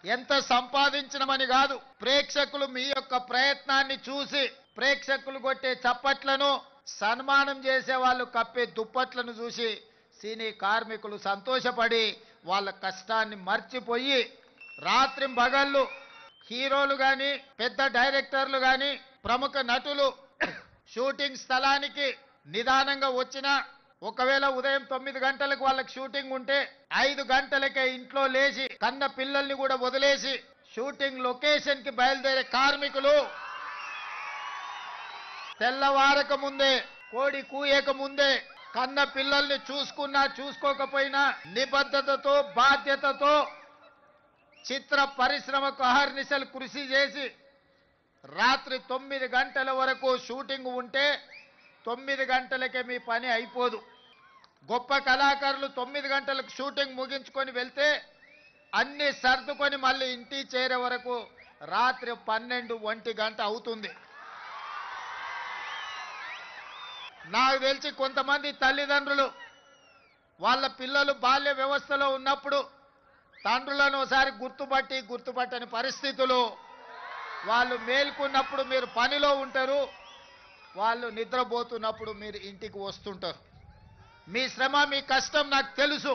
ఎంత సంపాదించడమని కాదు, ప్రేక్షకులు మీ యొక్క ప్రయత్నాన్ని చూసి ప్రేక్షకులు కొట్టే చప్పట్లను, సన్మానం చేసే వాళ్ళు కప్పే దుప్పట్లను చూసి సినీ కార్మికులు సంతోషపడి వాళ్ళ కష్టాన్ని మర్చిపోయి రాత్రి పగళ్ళు హీరోలు గాని, పెద్ద డైరెక్టర్లు గాని, ప్రముఖ నటులు షూటింగ్ స్థలానికి నిదానంగా వచ్చినా, ఒకవేళ ఉదయం 9 గంటలకు వాళ్ళకి షూటింగ్ ఉంటే 5 గంటలకే ఇంట్లో లేచి కన్న పిల్లల్ని కూడా వదిలేసి షూటింగ్ లొకేషన్ కి బయలుదేరే కార్మికులు తెల్లవారక ముందే, కోడి కూయక ముందే కన్న పిల్లల్ని చూసుకున్నా చూసుకోకపోయినా నిబద్ధతతో, బాధ్యతతో చిత్ర పరిశ్రమకు అహర్నిశలు కృషి చేసి రాత్రి 9 గంటల వరకు షూటింగ్ ఉంటే 9 గంటలకే మీ పని అయిపోదు. గొప్ప కళాకారులు 9 గంటలకు షూటింగ్ ముగించుకొని వెళ్తే అన్ని సర్దుకొని మళ్ళీ ఇంటికి చేరే వరకు రాత్రి 12, 1 గంట అవుతుంది. నాకు తెలిసి కొంతమంది తల్లిదండ్రులు వాళ్ళ పిల్లలు బాల్య వ్యవస్థలో ఉన్నప్పుడు తండ్రులను ఒకసారి గుర్తుపట్టని పరిస్థితులు, వాళ్ళు మేల్కొన్నప్పుడు మీరు పనిలో ఉంటారు, వాళ్ళు నిద్రపోతున్నప్పుడు మీరు ఇంటికి వస్తుంటారు. మీ శ్రమ, మీ కష్టం నాకు తెలుసు.